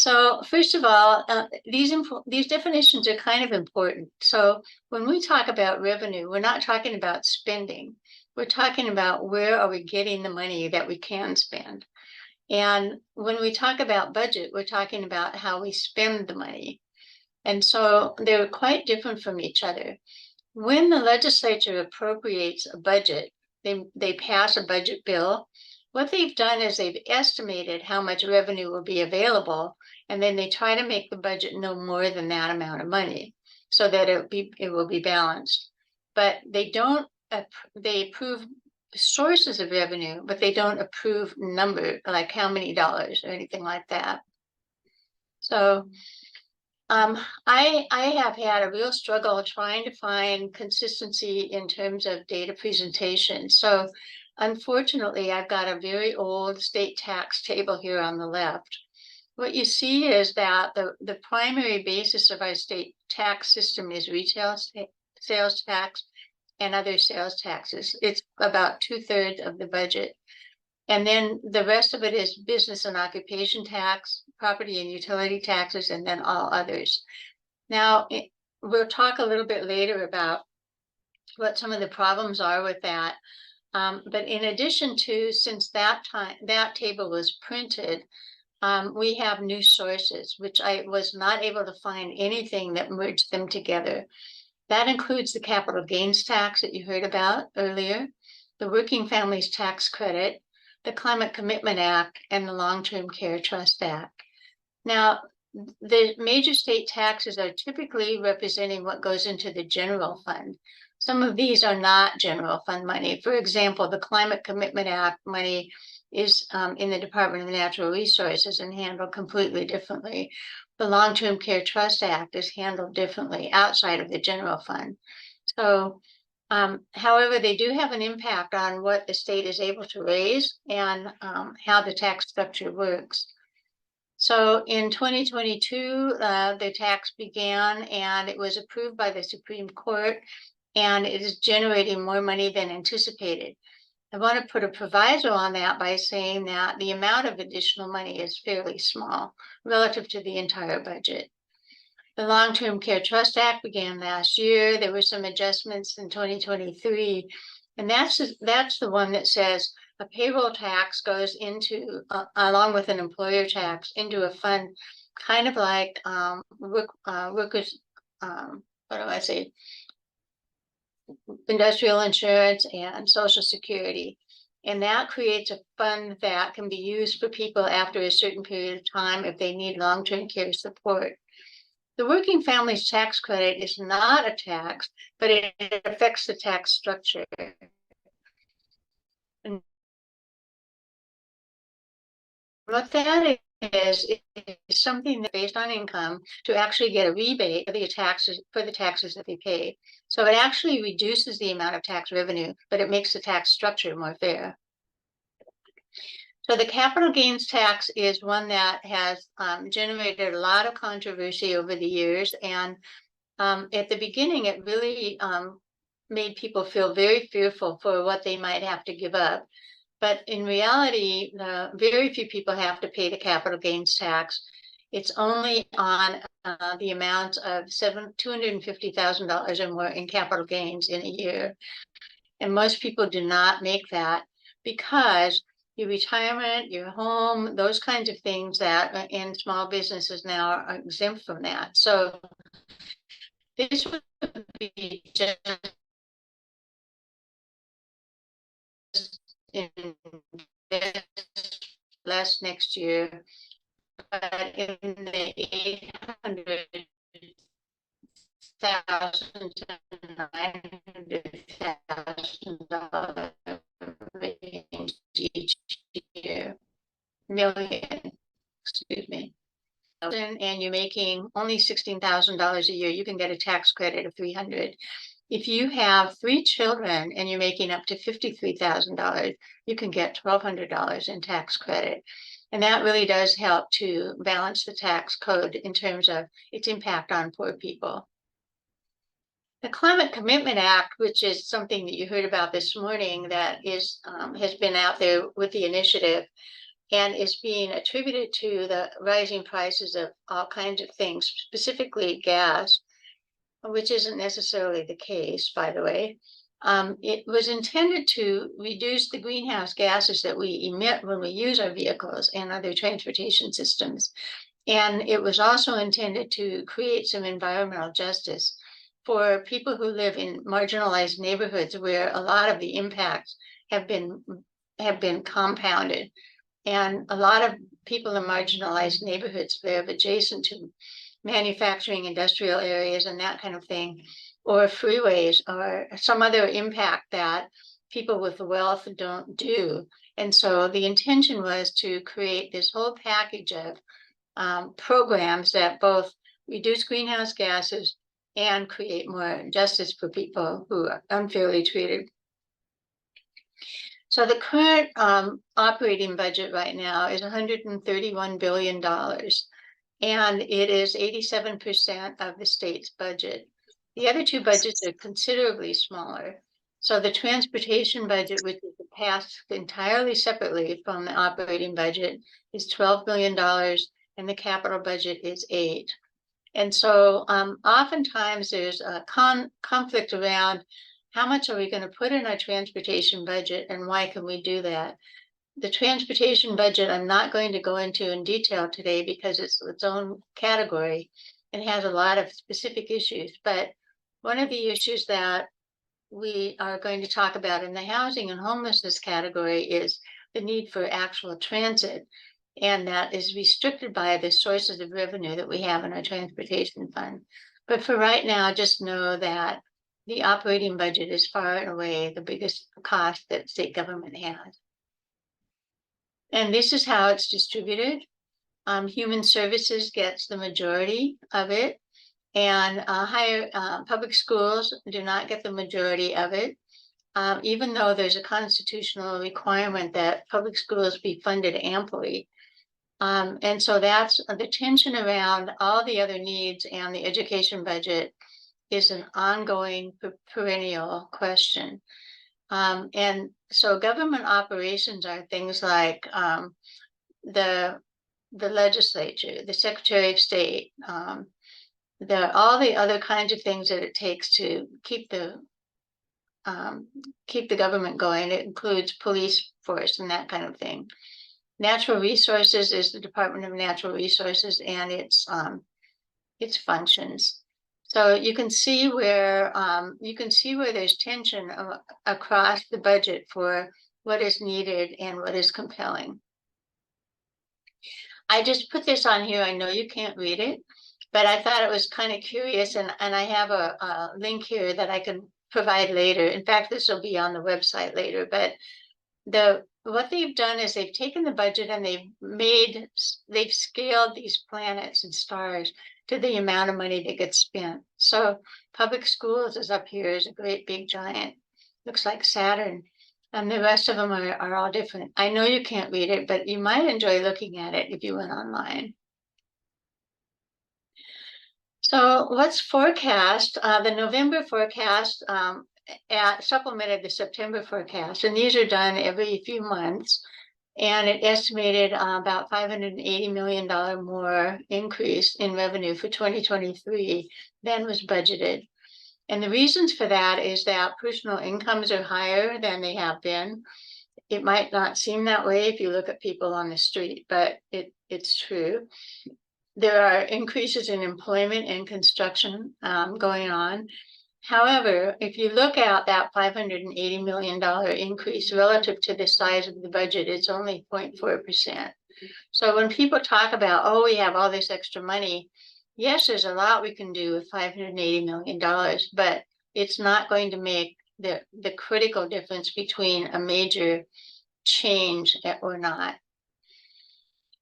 So first of all, these definitions are kind of important. So when we talk about revenue, we're not talking about spending. We're talking about where are we getting the money that we can spend. And when we talk about budget, we're talking about how we spend the money. And so they're quite different from each other. When the legislature appropriates a budget, they pass a budget bill. What they've done is they've estimated how much revenue will be available, and then they try to make the budget no more than that amount of money so that it will be balanced. But they don't, they approve sources of revenue, but they don't approve number, like how many dollars or anything like that. So I have had a real struggle trying to find consistency in terms of data presentation. So unfortunately, I've got a very old state tax table here on the left. What you see is that the primary basis of our state tax system is retail sales tax and other sales taxes. It's about 2/3 of the budget. And then the rest of it is business and occupation tax, property and utility taxes, and then all others. Now, we'll talk a little bit later about what some of the problems are with that. But in addition to, since that table was printed, we have new sources, which I was not able to find anything that merged them together. That includes the capital gains tax that you heard about earlier, the Working Families Tax Credit, the Climate Commitment Act, and the Long-Term Care Trust Act. Now, the major state taxes are typically representing what goes into the general fund. Some of these are not general fund money. For example, the Climate Commitment Act money is in the Department of Natural Resources and handled completely differently. The Long-Term Care Trust Act is handled differently outside of the general fund. So however, they do have an impact on what the state is able to raise and how the tax structure works. So in 2022, the tax began and it was approved by the Supreme Court, and it is generating more money than anticipated. I want to put a proviso on that by saying that the amount of additional money is fairly small relative to the entire budget. The Long-Term Care Trust Act began last year. There were some adjustments in 2023, and that's the one that says a payroll tax goes into, along with an employer tax, into a fund, kind of like workers, industrial insurance and Social Security. And that creates a fund that can be used for people after a certain period of time if they need long-term care support. The Working Families Tax Credit is not a tax, but it affects the tax structure. And what that is something that's based on income to actually get a rebate for the taxes that they pay. So it actually reduces the amount of tax revenue, but it makes the tax structure more fair. So the capital gains tax is one that has generated a lot of controversy over the years. And at the beginning, it really made people feel very fearful for what they might have to give up. But in reality, very few people have to pay the capital gains tax. It's only on the amount of $250,000 or more in capital gains in a year. And most people do not make that because your retirement, your home, those kinds of things that in small businesses now are exempt from that. So this would be just less next year, but in the $800,000 to $900,000 range each year, excuse me. And you're making only $16,000 a year, you can get a tax credit of $300,000. If you have 3 children and you're making up to $53,000, you can get $1,200 in tax credit. And that really does help to balance the tax code in terms of its impact on poor people. The Climate Commitment Act, which is something that you heard about this morning that is has been out there with the initiative, and is being attributed to the rising prices of all kinds of things, specifically gas, which isn't necessarily the case, by the way. It was intended to reduce the greenhouse gases that we emit when we use our vehicles and other transportation systems. And it was also intended to create some environmental justice for people who live in marginalized neighborhoods where a lot of the impacts have been compounded. And a lot of people in marginalized neighborhoods live adjacent to manufacturing industrial areas and that kind of thing, or freeways or some other impact that people with wealth don't do. And so the intention was to create this whole package of programs that both reduce greenhouse gases and create more justice for people who are unfairly treated. So the current operating budget right now is $131 billion, and it is 87% of the state's budget. The other two budgets are considerably smaller. So the transportation budget, which is passed entirely separately from the operating budget, is $12 billion, and the capital budget is $8 billion. And so oftentimes there's a conflict around how much are we going to put in our transportation budget and why can we do that? The transportation budget I'm not going to go into in detail today because it's its own category and has a lot of specific issues. But one of the issues that we are going to talk about in the housing and homelessness category is the need for actual transit. And that is restricted by the sources of revenue that we have in our transportation fund. But for right now, just know that the operating budget is far and away the biggest cost that state government has. And this is how it's distributed. Human Services gets the majority of it, and higher public schools do not get the majority of it, even though there's a constitutional requirement that public schools be funded amply. And so that's the tension around all the other needs, and the education budget is an ongoing perennial question. And so government operations are things like the legislature, the Secretary of State, all the other kinds of things that it takes to keep the government going. It includes police force and that kind of thing. Natural Resources is the Department of Natural Resources and its functions. So you can see where there's tension across the budget for what is needed and what is compelling. I just put this on here. I know you can't read it, but I thought it was kind of curious, and I have a link here that I can provide later. In fact, this will be on the website later, but what they've done is they've taken the budget and they've scaled these planets and stars to the amount of money that gets spent. So public schools is up here is a great big giant, looks like Saturn, and the rest of them are all different. I know you can't read it, but you might enjoy looking at it if you went online. So what's forecast? The November forecast supplemented the September forecast, and these are done every few months. And it estimated about $580 million more increase in revenue for 2023 than was budgeted. And the reasons for that is that personal incomes are higher than they have been. It might not seem that way if you look at people on the street, but it's true. There are increases in employment and construction going on. However, if you look at that $580 million increase relative to the size of the budget, it's only 0.4%. So when people talk about, oh, we have all this extra money, yes, there's a lot we can do with $580 million, but it's not going to make the critical difference between a major change or not.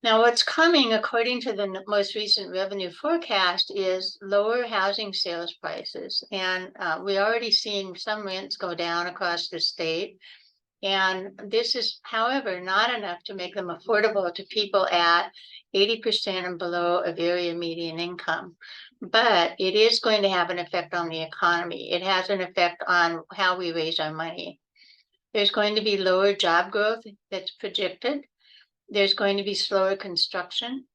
Now, what's coming, according to the most recent revenue forecast, is lower housing sales prices. And we're already seeing some rents go down across the state. And this is, however, not enough to make them affordable to people at 80% and below of area median income. But it is going to have an effect on the economy. It has an effect on how we raise our money. There's going to be lower job growth that's projected. There's going to be slower construction.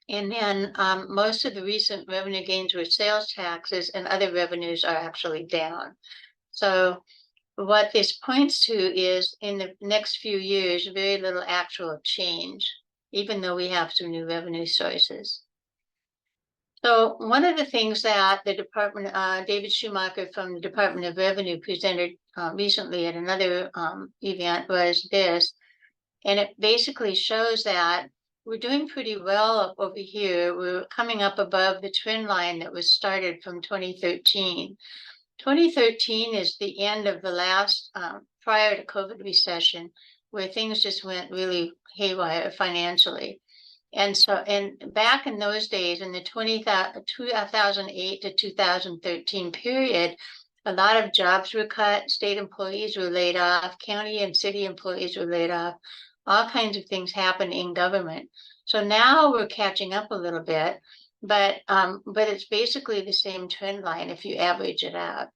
And then most of the recent revenue gains were sales taxes, and other revenues are actually down. So what this points to is in the next few years, very little actual change, even though we have some new revenue sources. So one of the things that the department, David Schumacher from the Department of Revenue presented recently at another event was this, and it basically shows that we're doing pretty well over here. We're coming up above the trend line that was started from 2013. 2013 is the end of the last prior to COVID recession, where things just went really haywire financially. And so, and back in those days, in the 2008 to 2013 period, a lot of jobs were cut, state employees were laid off, county and city employees were laid off, all kinds of things happened in government. So now we're catching up a little bit, but it's basically the same trend line if you average it out.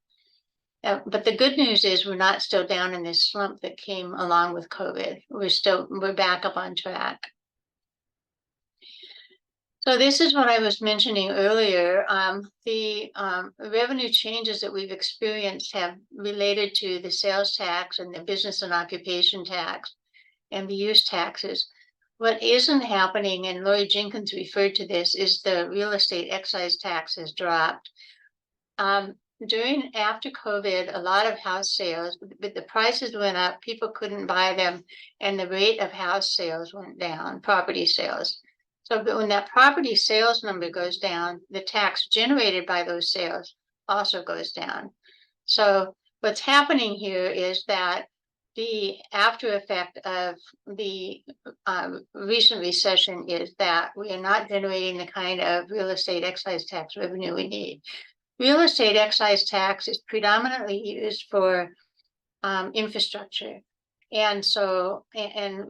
But the good news is we're not still down in this slump that came along with COVID. We're back up on track. So this is what I was mentioning earlier. The revenue changes that we've experienced have related to the sales tax and the business and occupation tax and the use taxes. What isn't happening, and Lori Jenkins referred to this, is the real estate excise tax has dropped. After COVID, a lot of house sales, but the prices went up, people couldn't buy them, and the rate of house sales went down, property sales. So when that property sales number goes down, the tax generated by those sales also goes down. So what's happening here is that the after effect of the recent recession is that we are not generating the kind of real estate excise tax revenue we need. Real estate excise tax is predominantly used for infrastructure. And so, and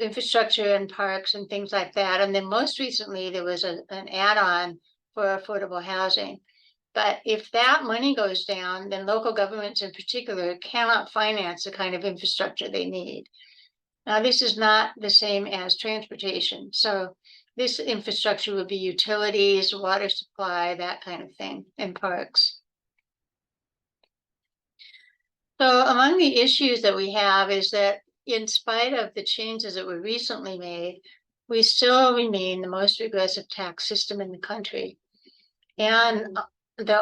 infrastructure and parks and things like that. And then most recently, there was an add-on for affordable housing. But if that money goes down, then local governments in particular cannot finance the kind of infrastructure they need. Now, this is not the same as transportation. So this infrastructure would be utilities, water supply, that kind of thing, and parks. So among the issues that we have is that in spite of the changes that were recently made, we still remain the most regressive tax system in the country. And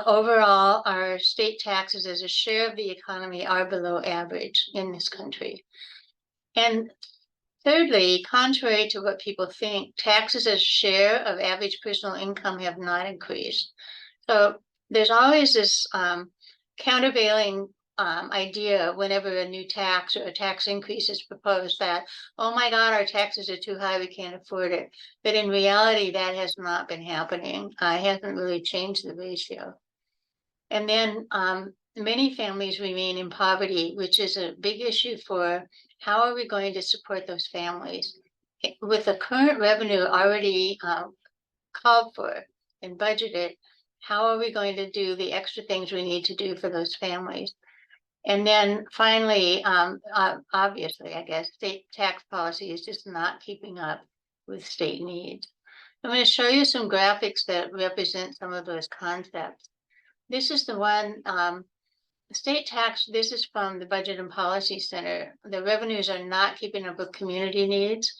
overall, our state taxes as a share of the economy are below average in this country. And thirdly, contrary to what people think, taxes as a share of average personal income have not increased. So there's always this countervailing idea whenever a new tax or a tax increase is proposed that, oh my God, our taxes are too high, we can't afford it. But in reality, that has not been happening. It hasn't really changed the ratio. And then many families remain in poverty, which is a big issue for how are we going to support those families. With the current revenue already called for and budgeted, how are we going to do the extra things we need to do for those families? And then finally, obviously, I guess, state tax policy is just not keeping up with state needs. I'm going to show you some graphics that represent some of those concepts. This is the one, state tax, this is from the Budget and Policy Center. The revenues are not keeping up with community needs.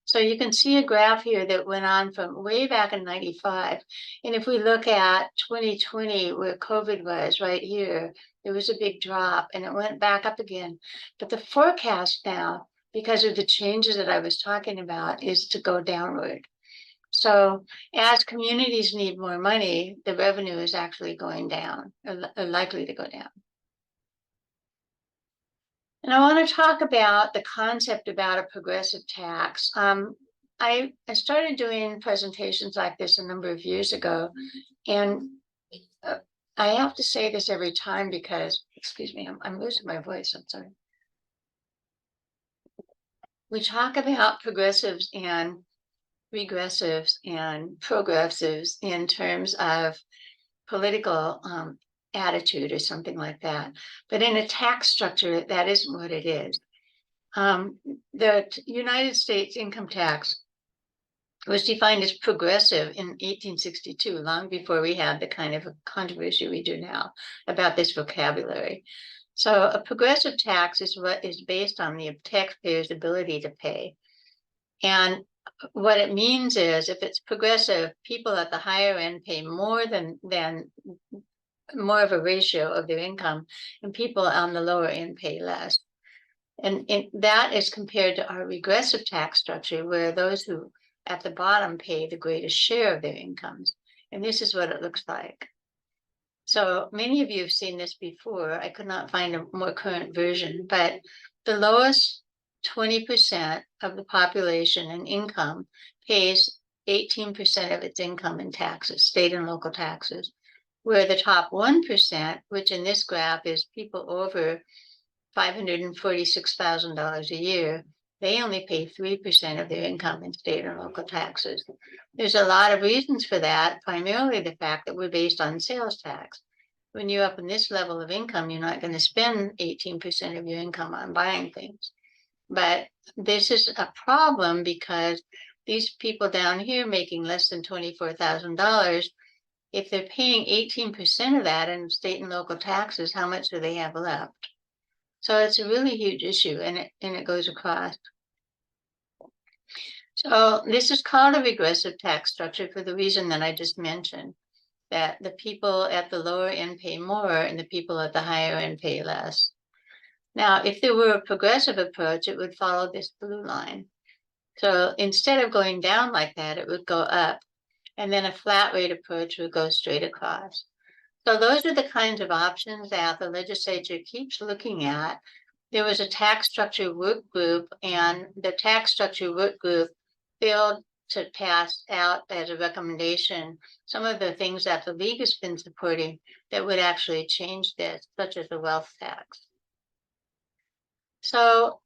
So you can see a graph here that went on from way back in 95. And if we look at 2020, where COVID was right here, there was a big drop and it went back up again. But the forecast now, because of the changes that I was talking about, is to go downward. So as communities need more money, the revenue is actually going down, or likely to go down. And I want to talk about the concept about a progressive tax. I started doing presentations like this a number of years ago, and I have to say this every time because, excuse me, I'm losing my voice, I'm sorry. We talk about progressives and regressives and progressives in terms of political attitude or something like that. But in a tax structure, that isn't what it is. The United States income tax was defined as progressive in 1862, long before we had the kind of controversy we do now about this vocabulary. So a progressive tax is what is based on the taxpayer's ability to pay. And what it means is if it's progressive, people at the higher end pay more than more of a ratio of their income, and people on the lower end pay less. And that is compared to our regressive tax structure, where those who at the bottom pay the greatest share of their incomes. And this is what it looks like. So many of you have seen this before. I could not find a more current version, but the lowest 20% of the population in income pays 18% of its income in taxes, state and local taxes, where the top 1%, which in this graph is people over $546,000 a year, they only pay 3% of their income in state and local taxes. There's a lot of reasons for that, primarily the fact that we're based on sales tax. When you're up in this level of income, you're not going to spend 18% of your income on buying things. But this is a problem because these people down here making less than $24,000, if they're paying 18% of that in state and local taxes, how much do they have left? So it's a really huge issue, and it goes across. So this is called a regressive tax structure for the reason that I just mentioned, that the people at the lower end pay more and the people at the higher end pay less. Now, if there were a progressive approach, it would follow this blue line. So instead of going down like that, it would go up, and then a flat rate approach would go straight across. So those are the kinds of options that the legislature keeps looking at. There was a tax structure work group, and the tax structure work group failed to pass out as a recommendation some of the things that the league has been supporting that would actually change this, such as the wealth tax. So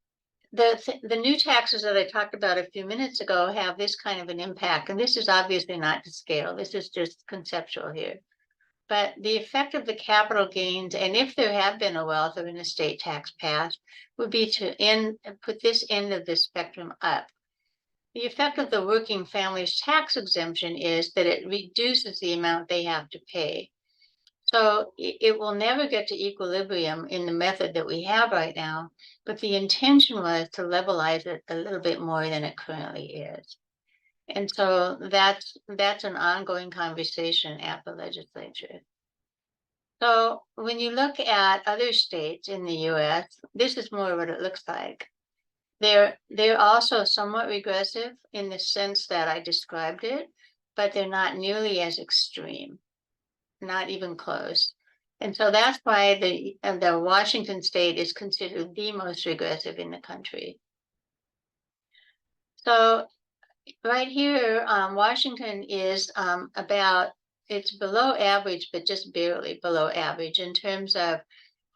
the new taxes that I talked about a few minutes ago have this kind of an impact, and this is obviously not to scale. This is just conceptual here. But the effect of the capital gains, and if there had been a wealth or an estate tax passed, would be to put this end of the spectrum up. The effect of the working family's tax exemption is that it reduces the amount they have to pay. So it will never get to equilibrium in the method that we have right now, but the intention was to levelize it a little bit more than it currently is. And so that's an ongoing conversation at the legislature. So when you look at other states in the US, this is more what it looks like. They're also somewhat regressive in the sense that I described it, but they're not nearly as extreme, not even close. And so that's why the Washington state is considered the most regressive in the country. So right here, Washington is it's below average, but just barely below average in terms of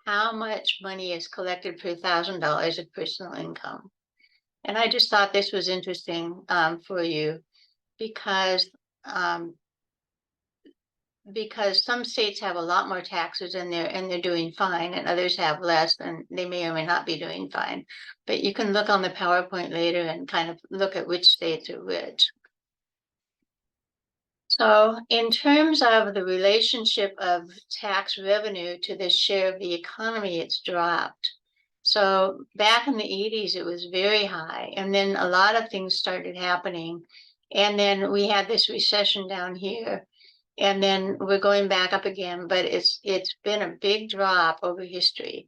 how much money is collected per $1,000 of personal income. And I just thought this was interesting for you because some states have a lot more taxes and they're doing fine, and others have less, and they may or may not be doing fine. But you can look on the PowerPoint later and kind of look at which states are which. So in terms of the relationship of tax revenue to the share of the economy, it's dropped. So back in the 80s, it was very high. And then a lot of things started happening. And then we had this recession down here. And then we're going back up again. But it's been a big drop over history.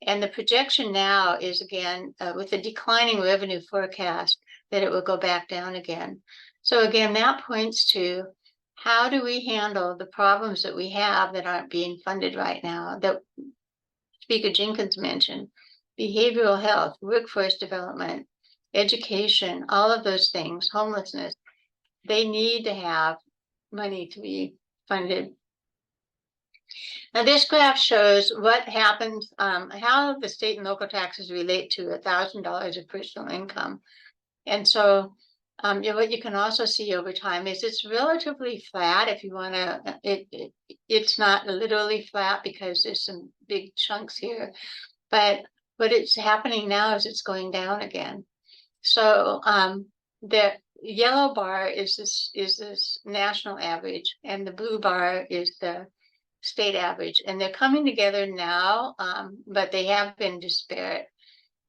And the projection now is, again, with a declining revenue forecast, that it will go back down again. So again, that points to how do we handle the problems that we have that aren't being funded right now, that Speaker Jenkins mentioned: behavioral health, workforce development, education, all of those things, homelessness. They need to have money to be funded. Now, this graph shows what happens, how the state and local taxes relate to $1,000 of personal income. And so what you can also see over time is it's relatively flat. If you want to, it's not literally flat because there's some big chunks here, but But it's happening now as it's going down again. So the yellow bar is this national average, and the blue bar is the state average, and they're coming together now, but they have been disparate.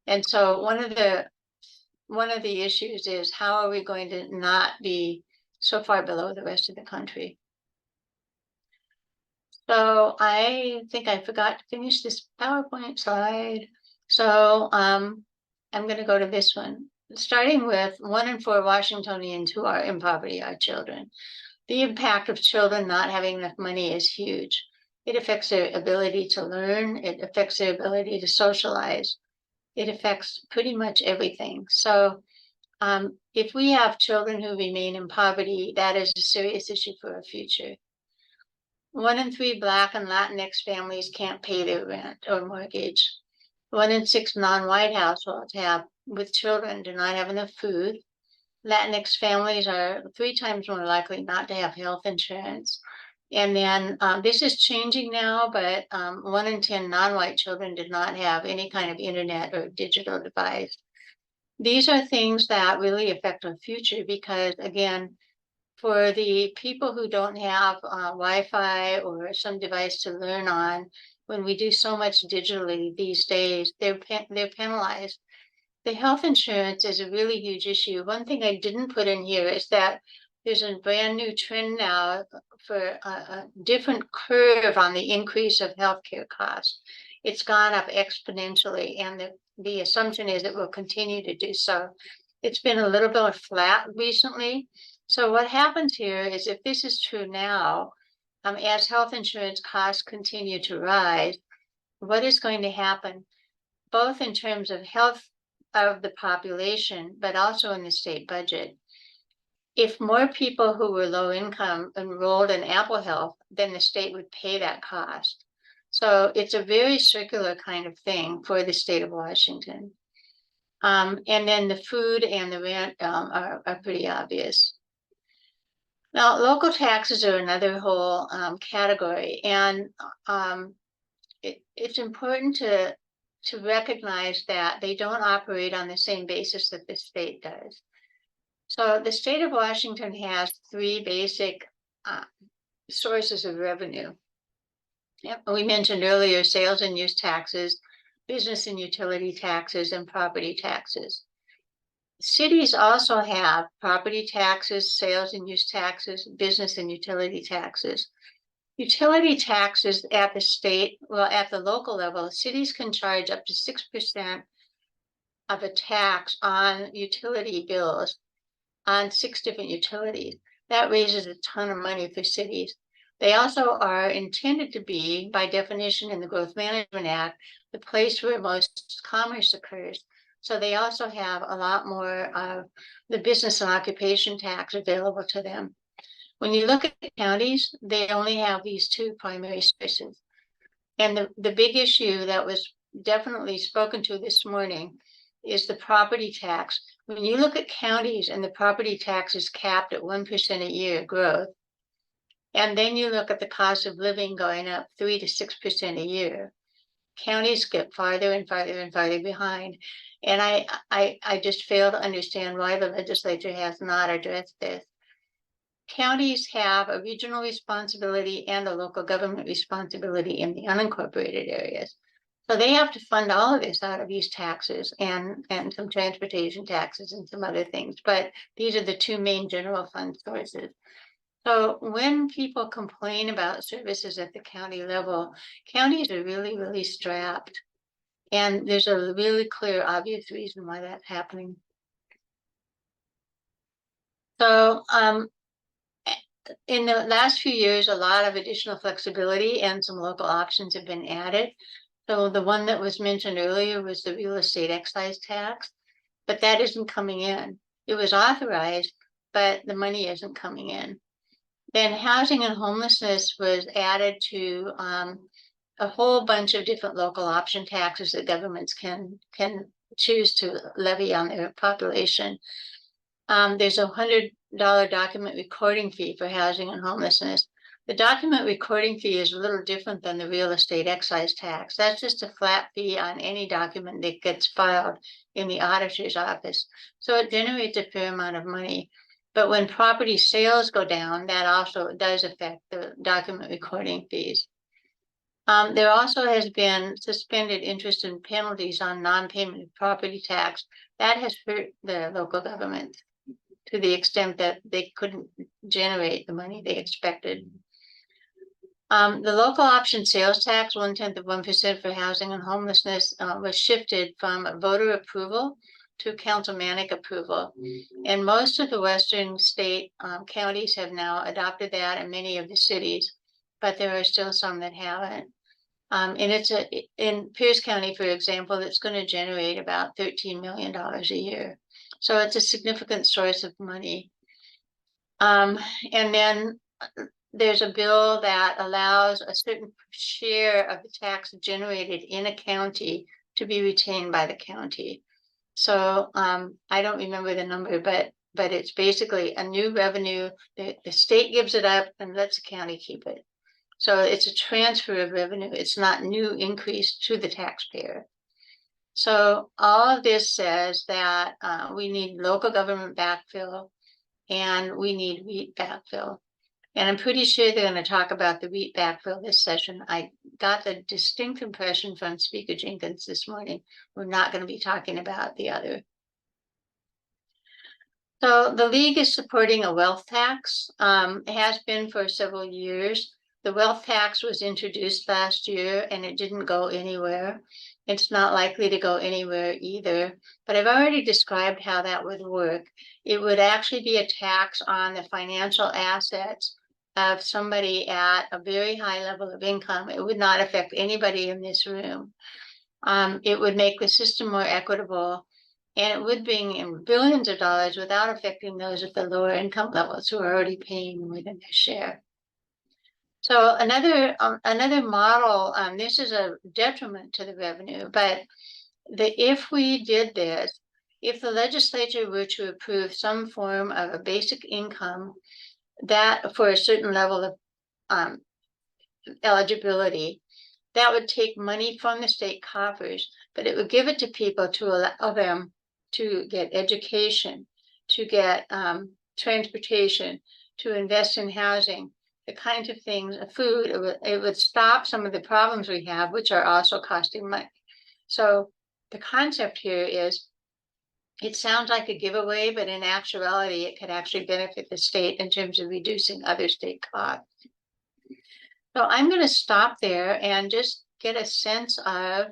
And so one of the issues is, how are we going to not be so far below the rest of the country? So I think I forgot to finish this PowerPoint slide. So I'm going to go to this one. Starting with 1 in 4 Washingtonians who are in poverty are children. The impact of children not having enough money is huge. It affects their ability to learn. It affects their ability to socialize. It affects pretty much everything. So if we have children who remain in poverty, that is a serious issue for our future. 1 in 3 Black and Latinx families can't pay their rent or mortgage. 1 in 6 non-white households with children do not have enough food. Latinx families are 3 times more likely not to have health insurance. And then this is changing now, but 1 in 10 non-white children did not have any kind of internet or digital device. These are things that really affect our future because, again, for the people who don't have Wi-Fi or some device to learn on, when we do so much digitally these days, they're penalized. The health insurance is a really huge issue. One thing I didn't put in here is that there's a brand new trend now for a different curve on the increase of healthcare costs. It's gone up exponentially, and the assumption is it will continue to do so. It's been a little bit flat recently. So what happens here is, if this is true now, as health insurance costs continue to rise, what is going to happen, both in terms of health of the population, but also in the state budget? If more people who were low income enrolled in Apple Health, then the state would pay that cost. So it's a very circular kind of thing for the state of Washington. And then the food and the rent are pretty obvious. Now, local taxes are another whole category, and it's important to recognize that they don't operate on the same basis that the state does. So the state of Washington has 3 basic sources of revenue. Yep. We mentioned earlier sales and use taxes, business and utility taxes, and property taxes. Cities also have property taxes, sales and use taxes, business and utility taxes. Utility taxes at the local level, cities can charge up to 6% of a tax on utility bills on 6 different utilities. That raises a ton of money for cities. They also are intended to be, by definition in the Growth Management Act, the place where most commerce occurs. So they also have a lot more of the business and occupation tax available to them. When you look at the counties, they only have these 2 primary sources. And the big issue that was definitely spoken to this morning is the property tax. When you look at counties and the property tax is capped at 1% a year growth, and then you look at the cost of living going up 3 to 6% a year, counties get farther and farther and farther behind. And I just fail to understand why the legislature has not addressed this. Counties have a regional responsibility and a local government responsibility in the unincorporated areas. So they have to fund all of this out of these taxes and some transportation taxes and some other things. But these are the 2 main general fund sources. So when people complain about services at the county level, counties are really, really strapped. And there's a really clear, obvious reason why that's happening. So in the last few years, a lot of additional flexibility and some local options have been added. So the one that was mentioned earlier was the real estate excise tax, but that isn't coming in. It was authorized, but the money isn't coming in. Then housing and homelessness was added to a whole bunch of different local option taxes that governments can choose to levy on their population. There's a $100 document recording fee for housing and homelessness. The document recording fee is a little different than the real estate excise tax. That's just a flat fee on any document that gets filed in the auditor's office. So it generates a fair amount of money. But when property sales go down, that also does affect the document recording fees. There also has been suspended interest and penalties on non-payment of property tax. That has hurt the local government to the extent that they couldn't generate the money they expected. The local option sales tax, 0.1% for housing and homelessness, was shifted from voter approval to councilmanic approval. And most of the western state counties have now adopted that, and many of the cities, but there are still some that haven't. And it's in Pierce County, for example, it's going to generate about $13 million a year. So it's a significant source of money. And then there's a bill that allows a certain share of the tax generated in a county to be retained by the county. So I don't remember the number, but it's basically a new revenue. The state gives it up and lets the county keep it. So it's a transfer of revenue. It's not new increase to the taxpayer. So all of this says that we need local government backfill and we need REIT backfill. And I'm pretty sure they're going to talk about the REIT backfill this session. I got the distinct impression from Speaker Jenkins this morning, we're not going to be talking about the other. So the League is supporting a wealth tax. It has been for several years. The wealth tax was introduced last year and it didn't go anywhere. It's not likely to go anywhere either, but I've already described how that would work. It would actually be a tax on the financial assets of somebody at a very high level of income. It would not affect anybody in this room. It would make the system more equitable, and it would bring in billions of dollars without affecting those at the lower income levels who are already paying more than their share. So another model, this is a detriment to the revenue, but if we did this, if the legislature were to approve some form of a basic income that for a certain level of eligibility, that would take money from the state coffers, but it would give it to people to allow them to get education, to get transportation, to invest in housing, the kinds of things, food. It would stop some of the problems we have, which are also costing money. So the concept here is, it sounds like a giveaway, but in actuality, it could actually benefit the state in terms of reducing other state costs. So I'm going to stop there and just get a sense of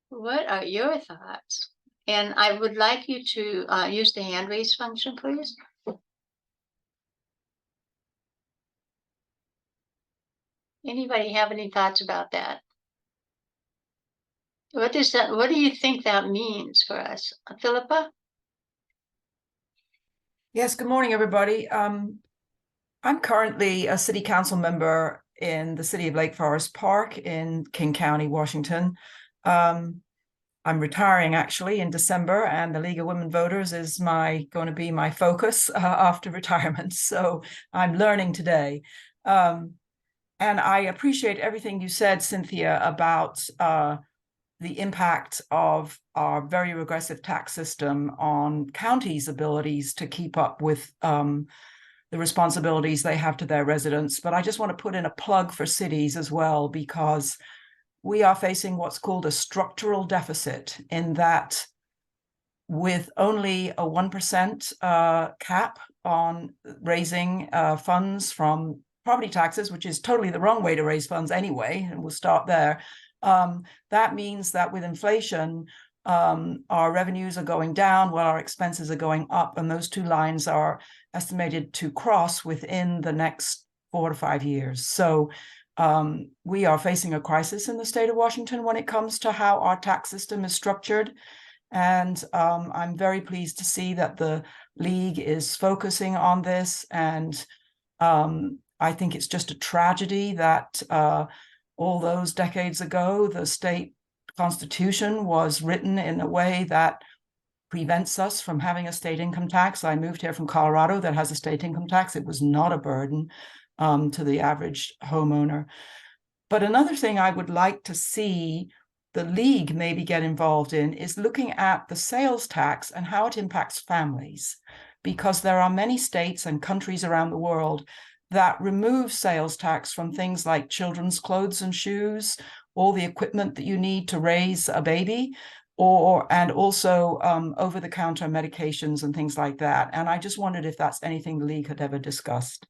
what are your thoughts. And I would like you to use the hand raise function, please. Anybody have any thoughts about that? What does that, what do you think that means for us? Philippa? Yes, good morning, everybody. I'm currently a city council member in the city of Lake Forest Park in King County, Washington. I'm retiring actually in December, and the League of Women Voters is going to be my focus after retirement. So I'm learning today. And I appreciate everything you said, Cynthia, about the impact of our very regressive tax system on counties' abilities to keep up with the responsibilities they have to their residents. But I just want to put in a plug for cities as well, because we are facing what's called a structural deficit, in that with only a 1% cap on raising funds from property taxes, which is totally the wrong way to raise funds anyway, and we'll start there. That means that with inflation, our revenues are going down while our expenses are going up, and those two lines are estimated to cross within the next 4 to 5 years. So we are facing a crisis in the state of Washington when it comes to how our tax system is structured. And I'm very pleased to see that the League is focusing on this. And I think it's just a tragedy that all those decades ago, the state constitution was written in a way that prevents us from having a state income tax. I moved here from Colorado that has a state income tax. It was not a burden. to the average homeowner. But another thing I would like to see the league maybe get involved in is looking at the sales tax and how it impacts families, because there are many states and countries around the world that remove sales tax from things like children's clothes and shoes, all the equipment that you need to raise a baby, and also over-the-counter medications and things like that. And I just wondered if that's anything the league had ever discussed.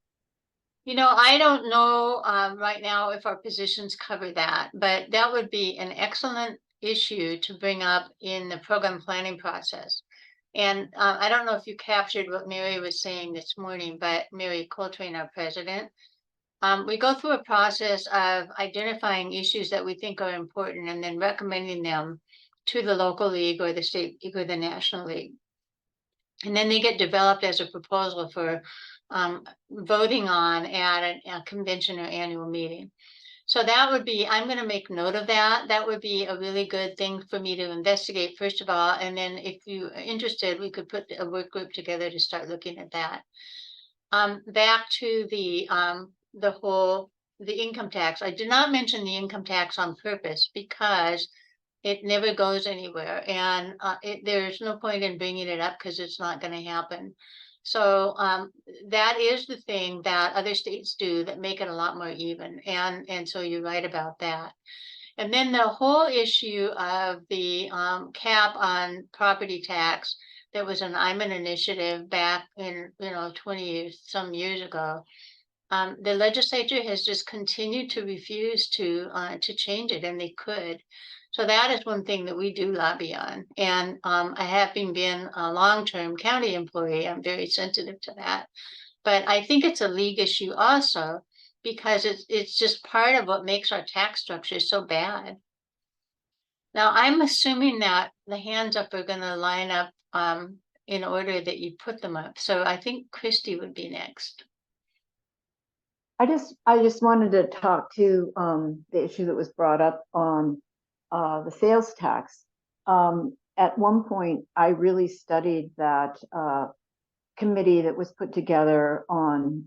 I don't know right now if our positions cover that, but that would be an excellent issue to bring up in the program planning process. And I don't know if you captured what Mary was saying this morning, but Mary Coltrane, our president, we go through a process of identifying issues that we think are important and then recommending them to the local league or the state league or the national league. And then they get developed as a proposal for voting on at a convention or annual meeting. So that would be, I'm going to make note of that. That would be a really good thing for me to investigate, first of all. And then if you are interested, we could put a work group together to start looking at that. Back to the income tax. I did not mention the income tax on purpose because it never goes anywhere, and there's no point in bringing it up because it's not going to happen. So that is the thing that other states do that make it a lot more even, and so you're right about that. And then the whole issue of the cap on property tax, that was an Iman initiative back in 20 some years ago. The legislature has just continued to refuse to change it, and they could. So that is one thing that we do lobby on. And I having been a long-term county employee, I'm very sensitive to that. But I think it's a league issue also, because it's just part of what makes our tax structure so bad. Now, I'm assuming that the hands up are going to line up in order that you put them up. So I think Christy would be next. I just wanted to talk to the issue that was brought up on the sales tax. At one point, I really studied that committee that was put together on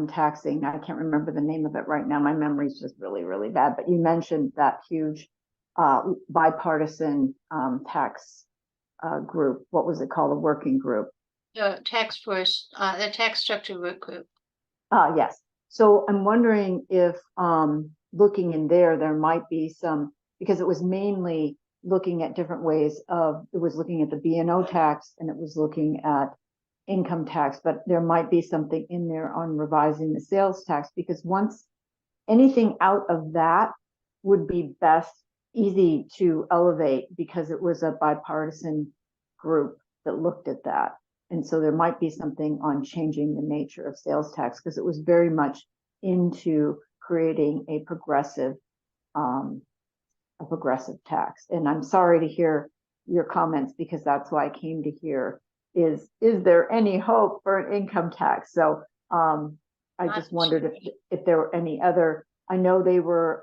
taxing. I can't remember the name of it right now. My memory's just really, really bad. But you mentioned that huge bipartisan tax group. What was it called? A working group. The tax force, the tax structure work group. Yes. So I'm wondering if looking in there might be some, because it was mainly looking at different ways of, it was looking at the B&O tax and it was looking at income tax, but there might be something in there on revising the sales tax, because once anything out of that would be easy to elevate, because it was a bipartisan group that looked at that. And so there might be something on changing the nature of sales tax, because it was very much into creating a progressive tax. And I'm sorry to hear your comments, because that's why I came to hear is there any hope for an income tax? So I just wondered if there were any other. I know they were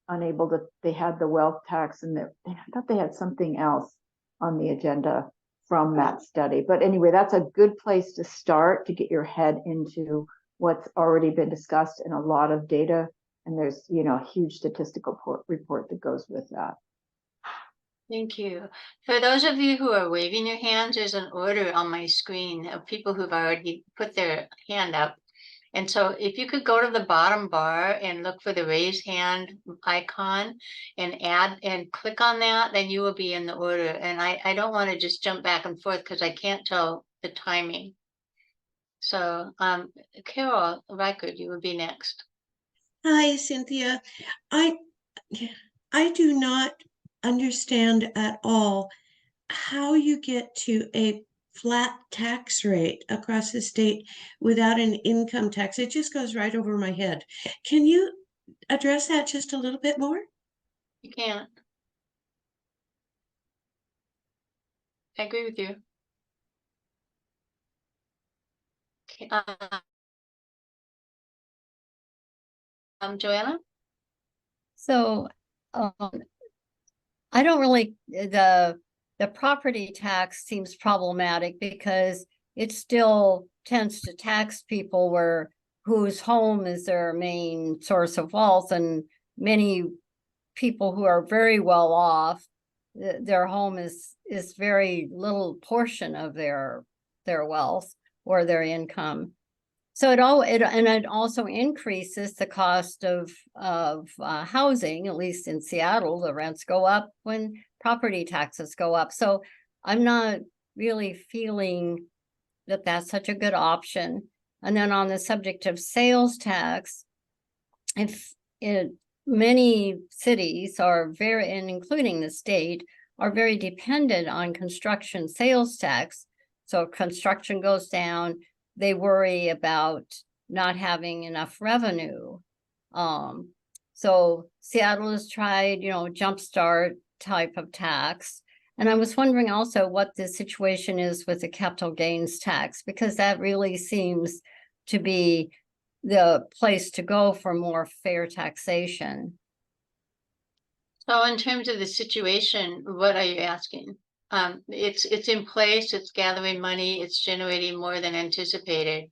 unable to. They had the wealth tax, and I thought they had something else on the agenda from that study. But anyway, that's a good place to start to get your head into what's already been discussed and a lot of data. And there's, a huge statistical report that goes with that. Thank you. For those of you who are waving your hands, there's an order on my screen of people who've already put their hand up. And so if you could go to the bottom bar and look for the raise hand icon and click on that, then you will be in the order. And I don't want to just jump back and forth because I can't tell the timing. So Carol Reichert, you will be next. Hi, Cynthia. I do not understand at all how you get to a flat tax rate across the state without an income tax. It just goes right over my head. Can you address that just a little bit more? You can't. I agree with you. Okay, Joanna? So I don't really, the property tax seems problematic because it still tends to tax people where whose home is their main source of wealth, and many people who are very well off, their home is very little portion of their wealth or their income. So it also increases the cost of housing. At least in Seattle, the rents go up when property taxes go up. So I'm not really feeling that that's such a good option. And then on the subject of sales tax, many cities are very, and including the state, are very dependent on construction sales tax. So if construction goes down, they worry about not having enough revenue. So Seattle has tried, jumpstart type of tax. And I was wondering also what the situation is with the capital gains tax, because that really seems to be the place to go for more fair taxation. So in terms of the situation, what are you asking? It's in place, it's gathering money, it's generating more than anticipated.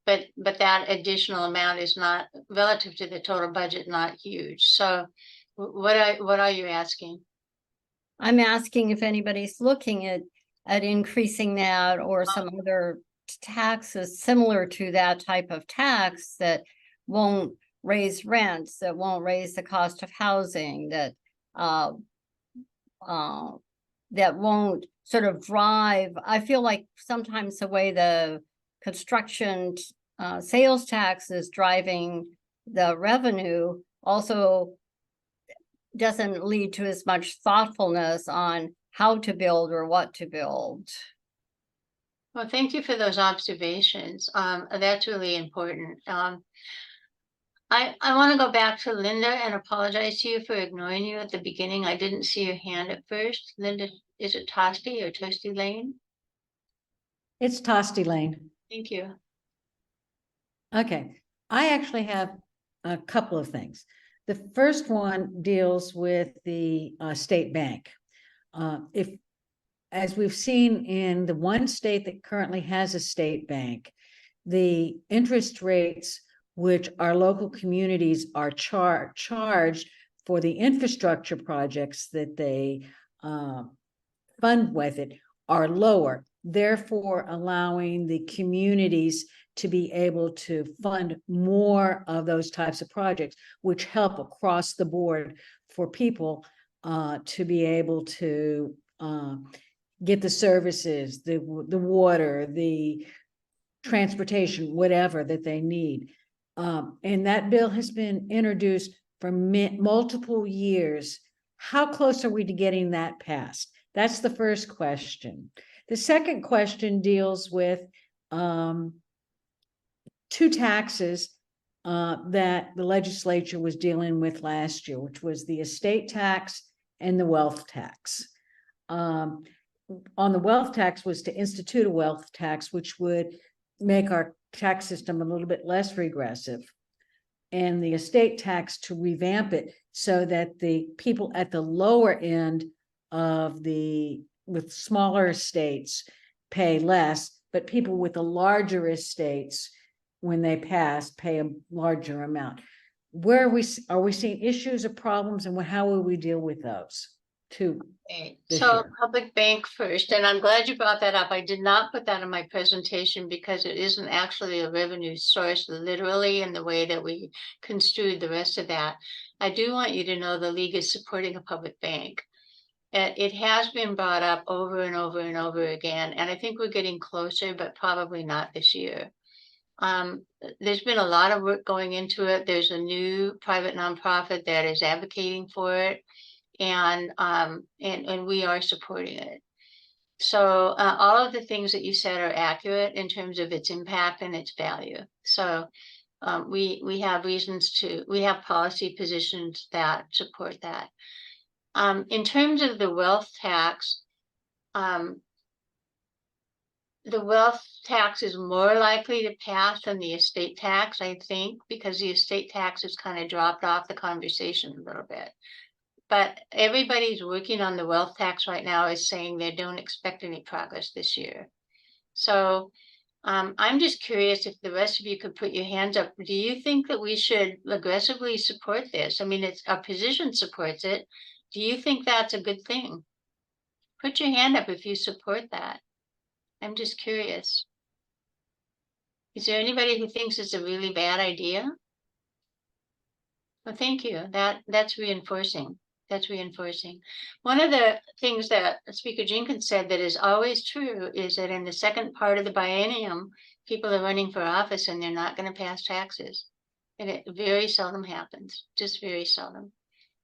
But that additional amount is not relative to the total budget, not huge. So what are you asking? I'm asking if anybody's looking at increasing that or some other taxes similar to that type of tax that won't raise rents, that won't raise the cost of housing, that that won't sort of drive. I feel like sometimes the way the construction sales tax is driving the revenue also doesn't lead to as much thoughtfulness on how to build or what to build. Well, thank you for those observations. That's really important. I want to go back to Linda and apologize to you for ignoring you at the beginning. I didn't see your hand at first. Linda, is it Tosti or Toasty Lane? It's Tosti Lane. Thank you. Okay, I actually have a couple of things. The first one deals with the state bank. As we've seen in the one state that currently has a state bank, the interest rates which our local communities are charged for the infrastructure projects that they fund with it are lower, therefore allowing the communities to be able to fund more of those types of projects, which help across the board for people to be able to get the services, the water, the transportation, whatever that they need. And that bill has been introduced for multiple years. How close are we to getting that passed? That's the first question. The second question deals with two taxes that the legislature was dealing with last year, which was the estate tax and the wealth tax. On the wealth tax was to institute a wealth tax, which would make our tax system a little bit less regressive, and the estate tax to revamp it so that the people at the lower end of with smaller estates pay less, but people with the larger estates, when they pass, pay a larger amount. Where are we seeing issues or problems, and how will we deal with those two? So public bank first, and I'm glad you brought that up. I did not put that in my presentation because it isn't actually a revenue source literally in the way that we construed the rest of that. I do want you to know the league is supporting a public bank. It has been brought up over and over and over again, and I think we're getting closer, but probably not this year. There's been a lot of work going into it. There's a new private nonprofit that is advocating for it. And we are supporting it. So all of the things that you said are accurate in terms of its impact and its value. So we have we have policy positions that support that. In terms of the wealth tax, the wealth tax is more likely to pass than the estate tax, I think, because the estate tax has kind of dropped off the conversation a little bit. But everybody's working on the wealth tax right now is saying they don't expect any progress this year. So I'm just curious if the rest of you could put your hands up. Do you think that we should aggressively support this? I mean, it's our position supports it. Do you think that's a good thing? Put your hand up if you support that. I'm just curious. Is there anybody who thinks it's a really bad idea? Well, thank you. That's reinforcing. That's reinforcing. One of the things that Speaker Jenkins said that is always true is that in the second part of the biennium, people are running for office and they're not going to pass taxes. And it very seldom happens, just very seldom.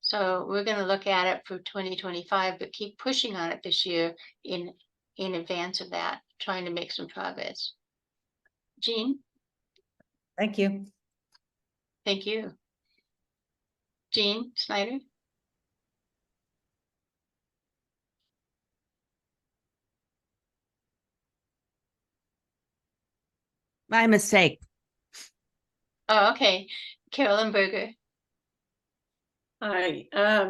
So we're going to look at it for 2025, but keep pushing on it this year in advance of that, trying to make some progress. Jean, Thank you. thank you. Jean Snyder. My mistake. Oh, okay. Carolyn Berger. Hi,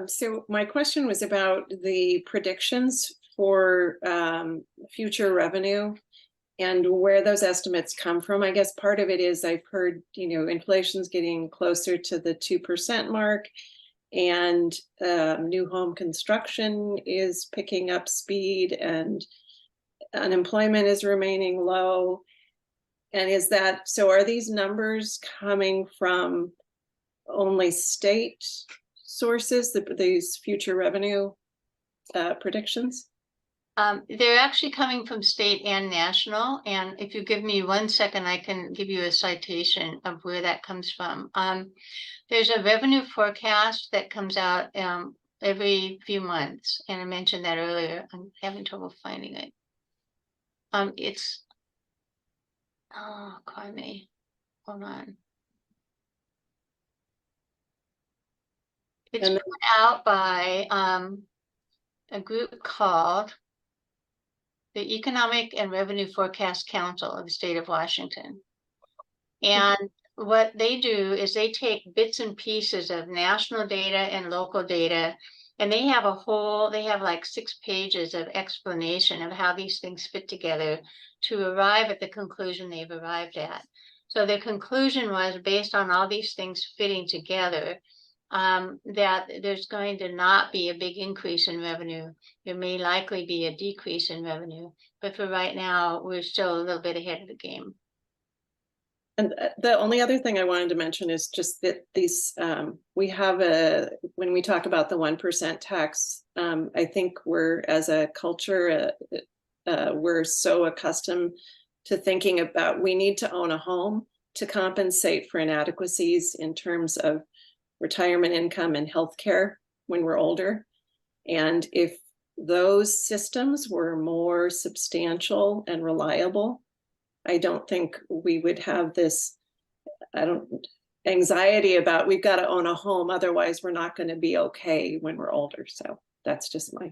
so my question was about the predictions for future revenue and where those estimates come from. I guess part of it is I've heard, inflation's getting closer to the 2% mark, and new home construction is picking up speed and unemployment is remaining low. And so are these numbers coming from only state sources, these future revenue predictions? They're actually coming from state and national. And if you give me 1 second, I can give you a citation of where that comes from. There's a revenue forecast that comes out every few months. And I mentioned that earlier. I'm having trouble finding it. Oh, Carmen, hold on. It's And- put out by a group called the Economic and Revenue Forecast Council of the state of Washington. And what they do is they take bits and pieces of national data and local data, and they have like 6 pages of explanation of how these things fit together to arrive at the conclusion they've arrived at. So the conclusion was, based on all these things fitting together, that there's going to not be a big increase in revenue. There may likely be a decrease in revenue, but for right now, we're still a little bit ahead of the game. And the only other thing I wanted to mention is just that these, we have when we talk about the 1% tax, I think we're, as a culture, we're so accustomed to thinking about, we need to own a home to compensate for inadequacies in terms of retirement income and healthcare when we're older. And if those systems were more substantial and reliable, I don't think we would have this anxiety about we've got to own a home, otherwise we're not going to be okay when we're older. So that's just my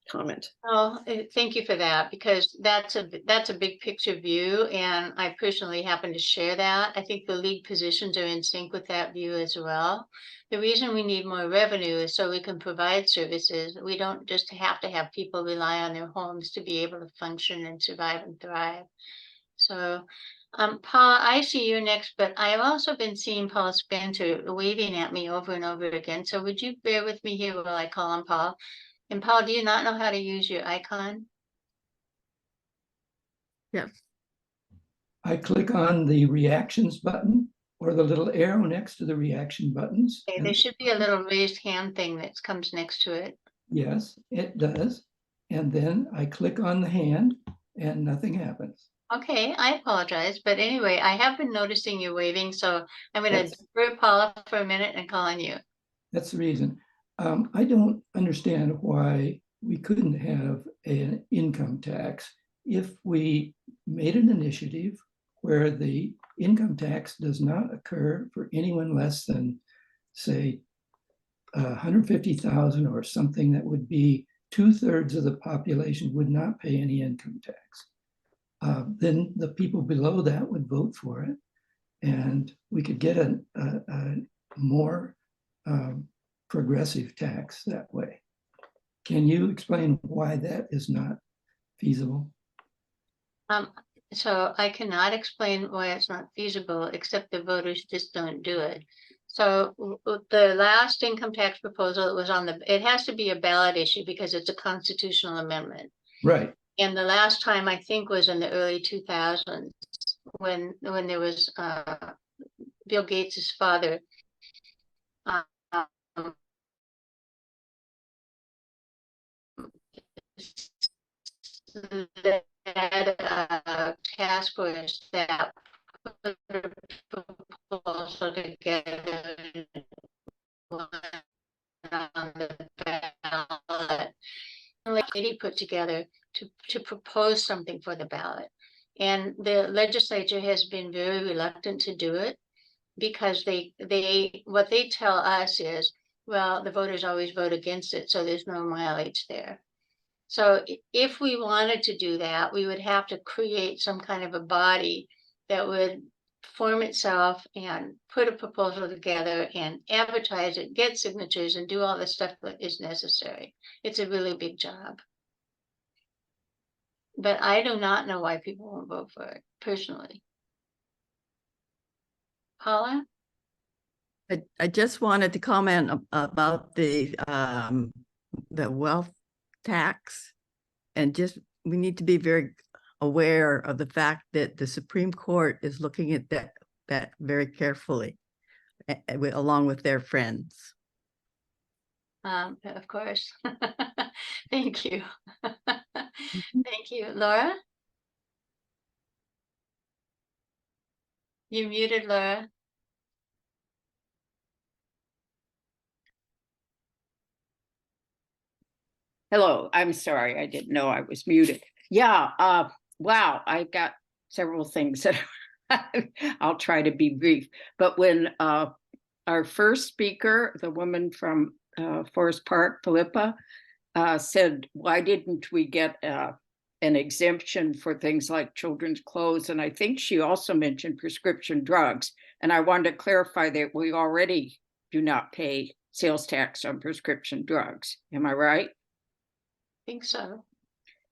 comment. Oh, thank you for that, because that's a big picture view, and I personally happen to share that. I think the league positions are in sync with that view as well. The reason we need more revenue is so we can provide services. We don't just have to have people rely on their homes to be able to function and survive and thrive. So, Paul, I see you next, but I've also been seeing Paul Spencer waving at me over and over again. So would you bear with me here while I call on Paul? And Paul, do you not know how to use your icon? I click on the reactions button or the little arrow next to the reaction buttons. Okay, and- there should be a little raised hand thing that comes next to it. Yes, it does. And then I click on the hand and nothing happens. Okay, I apologize, but anyway, I have been noticing you waving, so I'm going to Yes. defer Paula for a minute and call on you. That's the reason. I don't understand why we couldn't have an income tax if we made an initiative where the income tax does not occur for anyone less than, say, 150,000 or something that would be 2/3 of the population would not pay any income tax. Then the people below that would vote for it, and we could get a more progressive tax that way. Can you explain why that is not feasible? So I cannot explain why it's not feasible, except the voters just don't do it. So the last income tax proposal that was on it has to be a ballot issue because it's a constitutional amendment. Right. And the last time I think was in the early 2000s when there was Bill Gates's father. That a task force that put a proposal together on the ballot. Like committee put together to propose something for the ballot. And the legislature has been very reluctant to do it because what they tell us is, well, the voters always vote against it, so there's no mileage there. So if we wanted to do that, we would have to create some kind of a body that would form itself and put a proposal together and advertise it, get signatures, and do all the stuff that is necessary. It's a really big job. But I do not know why people won't vote for it, personally. Paula? I just wanted to comment about the wealth tax, and just we need to be very aware of the fact that the Supreme Court is looking at that very carefully, along with their friends. Of course. Thank you. Thank you. Laura? You're muted, Laura. Hello, I'm sorry, I didn't know I was muted. Yeah, wow, I've got several things that I'll try to be brief. But when our first speaker, the woman from Forest Park, Philippa, said, why didn't we get an exemption for things like children's clothes? And I think she also mentioned prescription drugs. And I wanted to clarify that we already do not pay sales tax on prescription drugs. Am I right? Think so.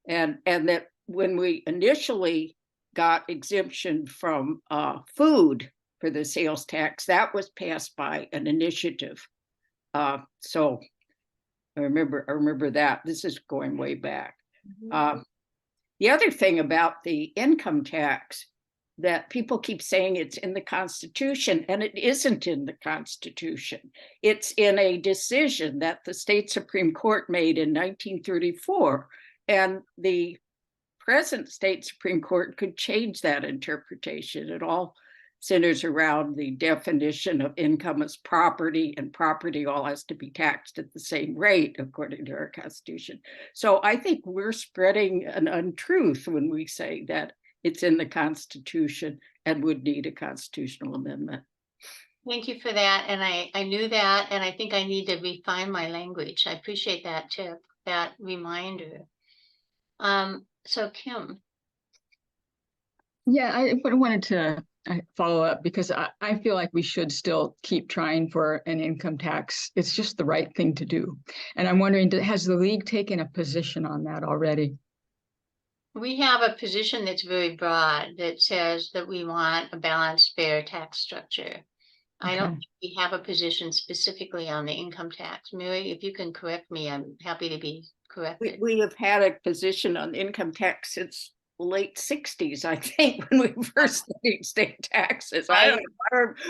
And that when we initially got exemption from food for the sales tax, that was passed by an initiative. So I remember that. This is going way back. The other thing about the income tax, that people keep saying it's in the Constitution, and it isn't in the Constitution. It's in a decision that the state Supreme Court made in 1934, and the present state Supreme Court could change that interpretation. It all centers around the definition of income as property, and property all has to be taxed at the same rate according to our Constitution. So I think we're spreading an untruth when we say that it's in the Constitution and would need a constitutional amendment. Thank you for that. And I knew that, and I think I need to refine my language. I appreciate that tip, that reminder. So Kim. Yeah, I wanted to follow up because I feel like we should still keep trying for an income tax. It's just the right thing to do. And I'm wondering, has the league taken a position on that already? We have a position that's very broad that says that we want a balanced, fair tax structure. I don't think we have a position specifically on the income tax. Mary, if you can correct me, I'm happy to be corrected. We have had a position on income tax since late 60s, I think, when we first studied state taxes.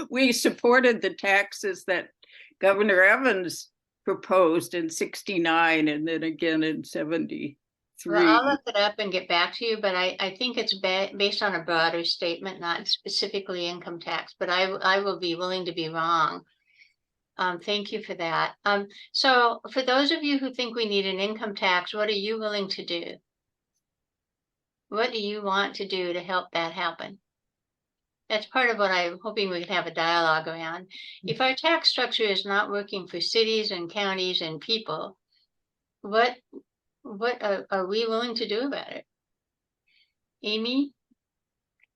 We supported the taxes that Governor Evans proposed in 69 and then again in 73. Well, I'll look it up and get back to you, but I think it's based on a broader statement, not specifically income tax, but I will be willing to be wrong. Thank you for that. So for those of you who think we need an income tax, what are you willing to do? What do you want to do to help that happen? That's part of what I'm hoping we could have a dialogue around. If our tax structure is not working for cities and counties and people, what are we willing to do about it? Amy?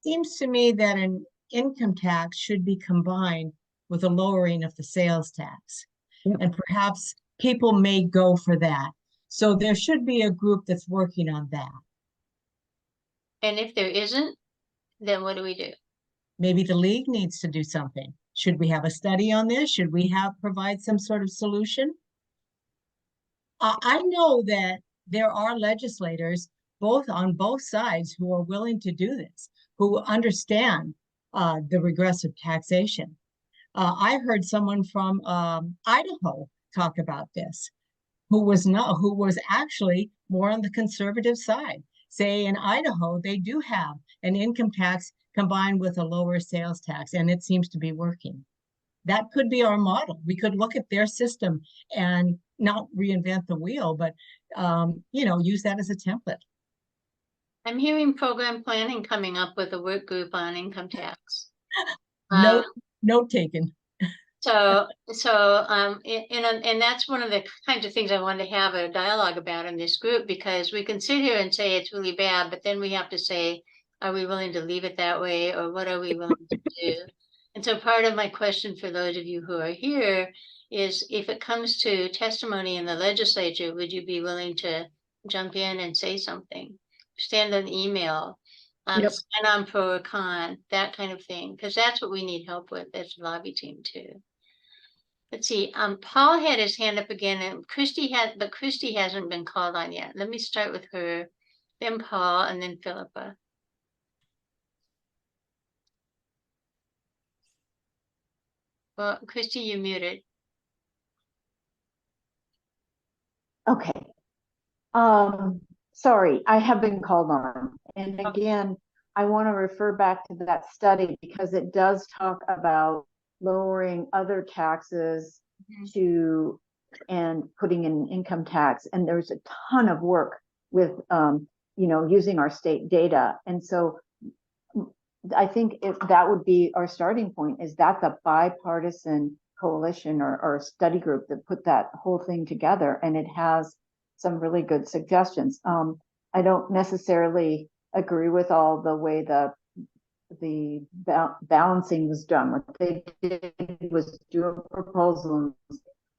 Seems to me that an income tax should be combined with a lowering of the sales tax. Yep. And perhaps people may go for that. So there should be a group that's working on that. And if there isn't, then what do we do? Maybe the league needs to do something. Should we have a study on this? Should we provide some sort of solution? I know that there are legislators on both sides who are willing to do this, who understand the regressive taxation. I heard someone from Idaho talk about this, who was actually more on the conservative side. Say in Idaho, they do have an income tax combined with a lower sales tax, and it seems to be working. That could be our model. We could look at their system and not reinvent the wheel, but use that as a template. I'm hearing program planning coming up with a work group on income tax. Note taken. And that's one of the kinds of things I wanted to have a dialogue about in this group, because we can sit here and say it's really bad, but then we have to say, are we willing to leave it that way, or what are we willing to do? And so part of my question for those of you who are here is, if it comes to testimony in the legislature, would you be willing to jump in and say something? Send an email, Yep. sign on pro or con, that kind of thing, because that's what we need help with as a lobby team too. Let's see, Paul had his hand up again, and Christy hasn't been called on yet. Let me start with her, then Paul, and then Philippa. Well, Christy, you're muted. Okay. Sorry, I have been called on. And again, I want to refer back to that study, because it does talk about lowering other taxes and putting in income tax. And there's a ton of work with, using our state data. And so I think that would be our starting point, is that's a bipartisan coalition or study group that put that whole thing together, and it has some really good suggestions. I don't necessarily agree with all the way the balancing was done. What they did was do a proposal.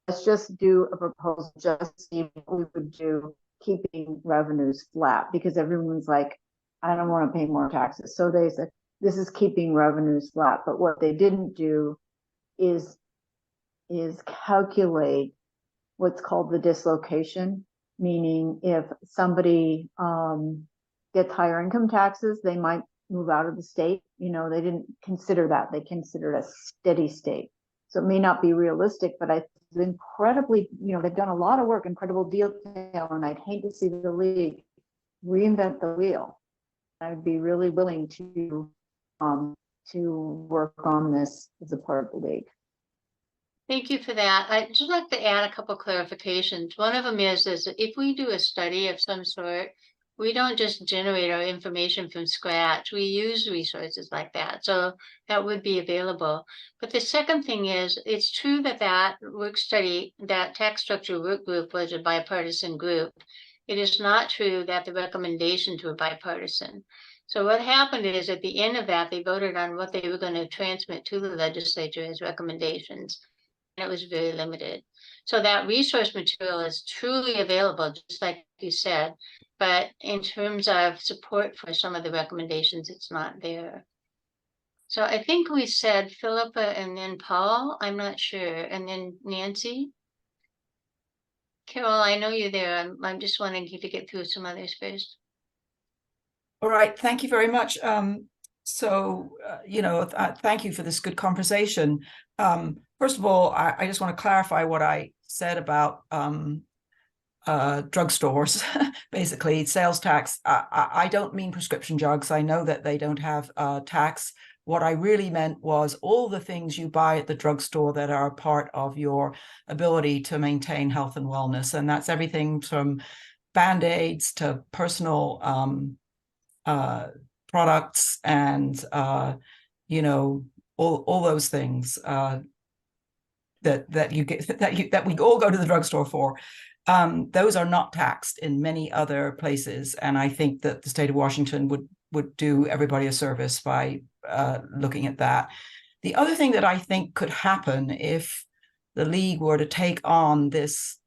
Let's just do a proposal, just see what we would do, keeping revenues flat, because everyone's like, I don't want to pay more taxes. So they said, this is keeping revenues flat. But what they didn't do is calculate what's called the dislocation, meaning if somebody gets higher income taxes, they might move out of the state. They didn't consider that. They considered a steady state. So it may not be realistic, but it's incredibly, they've done a lot of work, incredible detail, and I'd hate to see the league reinvent the wheel. I'd be really willing to work on this as a part of the league. Thank you for that. I'd just like to add a couple clarifications. One of them is if we do a study of some sort, we don't just generate our information from scratch. We use resources like that. So that would be available. But the second thing is, it's true that work study, that tax structure work group was a bipartisan group. It is not true that the recommendations were bipartisan. So what happened is, at the end of that, they voted on what they were going to transmit to the legislature as recommendations. And it was very limited. So that resource material is truly available, just like you said. But in terms of support for some of the recommendations, it's not there. So I think we said Philippa and then Paul, I'm not sure. And then Nancy. Carol, I know you're there. I'm just wanting you to get through some others first. All right, thank you very much. Thank you for this good conversation. First of all, I just want to clarify what I said about drugstores, basically sales tax. I don't mean prescription drugs. I know that they don't have tax. What I really meant was all the things you buy at the drugstore that are a part of your ability to maintain health and wellness. And that's everything from Band-Aids to personal products and all those things that you get that we all go to the drugstore for. Those are not taxed in many other places, and I think that the state of Washington would do everybody a service by looking at that. The other thing that I think could happen if the league were to take on this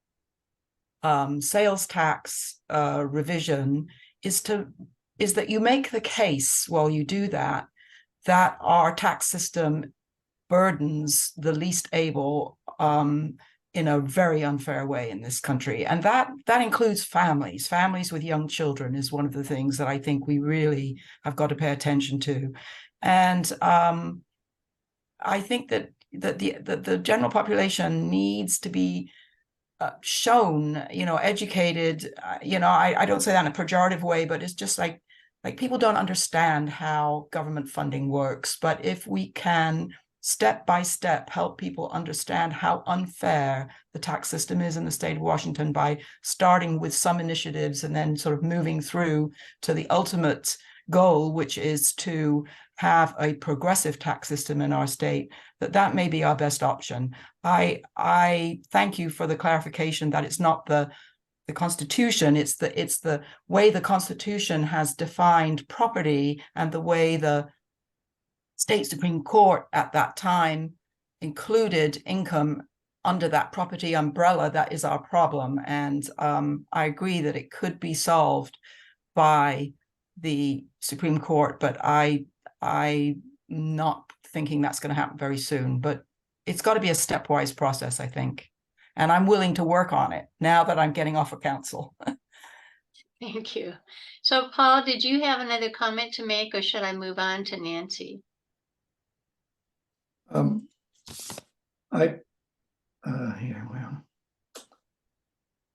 sales tax revision is to is that you make the case while you do that, that our tax system burdens the least able in a very unfair way in this country. And that includes families. Families with young children is one of the things that I think we really have got to pay attention to. And I think that the general population needs to be shown, educated. I don't say that in a pejorative way, but it's just like people don't understand how government funding works. But if we can step by step help people understand how unfair the tax system is in the state of Washington by starting with some initiatives and then sort of moving through to the ultimate goal, which is to have a progressive tax system in our state, that may be our best option. I thank you for the clarification that it's not the Constitution, it's the way the Constitution has defined property and the way the state Supreme Court at that time included income under that property umbrella that is our problem. And I agree that it could be solved by the Supreme Court, but I'm not thinking that's going to happen very soon. But it's got to be a stepwise process, I think. And I'm willing to work on it now that I'm getting off of council. Thank you. So Paul, did you have another comment to make, or should I move on to Nancy?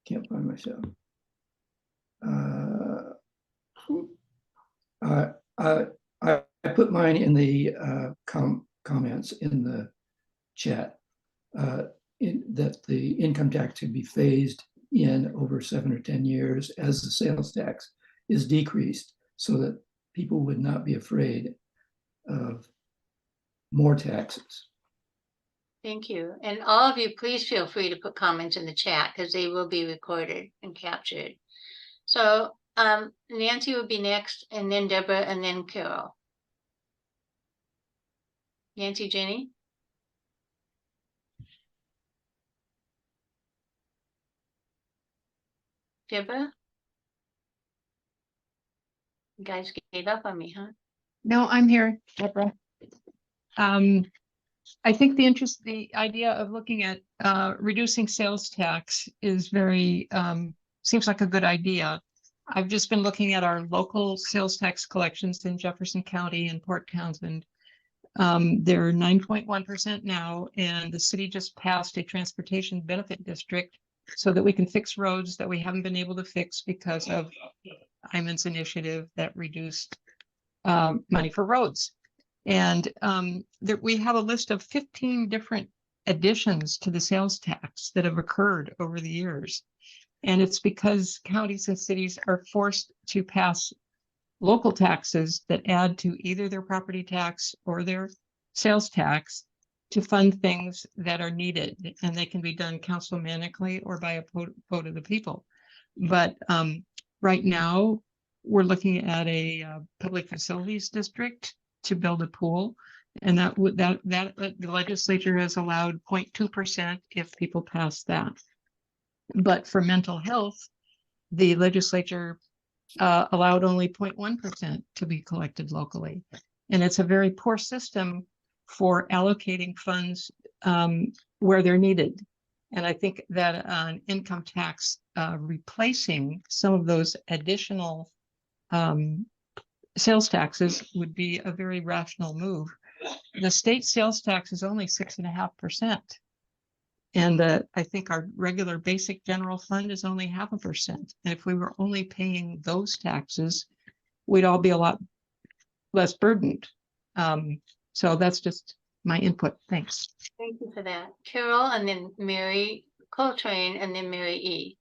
Can't find myself. I put mine in the comments in the chat, that the income tax could be phased in over 7 or 10 years as the sales tax is decreased, so that people would not be afraid of more taxes. Thank you. And all of you, please feel free to put comments in the chat because they will be recorded and captured. So Nancy will be next, and then Deborah, and then Carol. Nancy, Jenny? Deborah? You guys gave up on me, huh? No, I'm here, Deborah. I think the idea of looking at reducing sales tax is very, seems like a good idea. I've just been looking at our local sales tax collections in Jefferson County and Port Townsend. They're 9.1% now, and the city just passed a transportation benefit district so that we can fix roads that we haven't been able to fix because of Hyman's initiative that reduced money for roads. And we have a list of 15 different additions to the sales tax that have occurred over the years. And it's because counties and cities are forced to pass local taxes that add to either their property tax or their sales tax to fund things that are needed. And they can be done councilmanically or by a vote of the people. But right now, we're looking at a public facilities district to build a pool, and the legislature has allowed 0.2% if people pass that. But for mental health, the legislature allowed only 0.1% to be collected locally, and it's a very poor system for allocating funds where they're needed. And I think that an income tax replacing some of those additional sales taxes would be a very rational move. The state sales tax is only 6.5%. And I think our regular basic general fund is only 0.5%. And if we were only paying those taxes, we'd all be a lot less burdened. So that's just my input. Thanks. Thank you for that. Carol, and then Mary Coltrane, and then Mary E.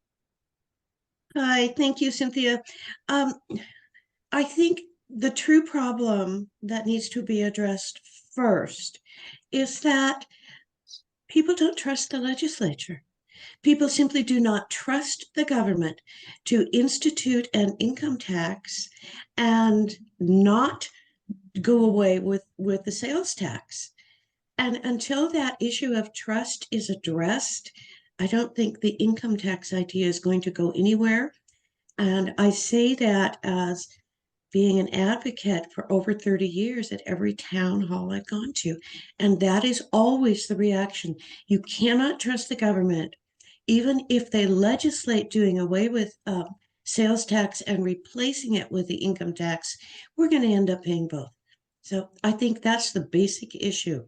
Hi, thank you, Cynthia. I think the true problem that needs to be addressed first is that people don't trust the legislature. People simply do not trust the government to institute an income tax and not go away with the sales tax. And until that issue of trust is addressed, I don't think the income tax idea is going to go anywhere. And I say that as being an advocate for over 30 years at every town hall I've gone to. And that is always the reaction. You cannot trust the government, even if they legislate doing away with sales tax and replacing it with the income tax, we're going to end up paying both. So I think that's the basic issue.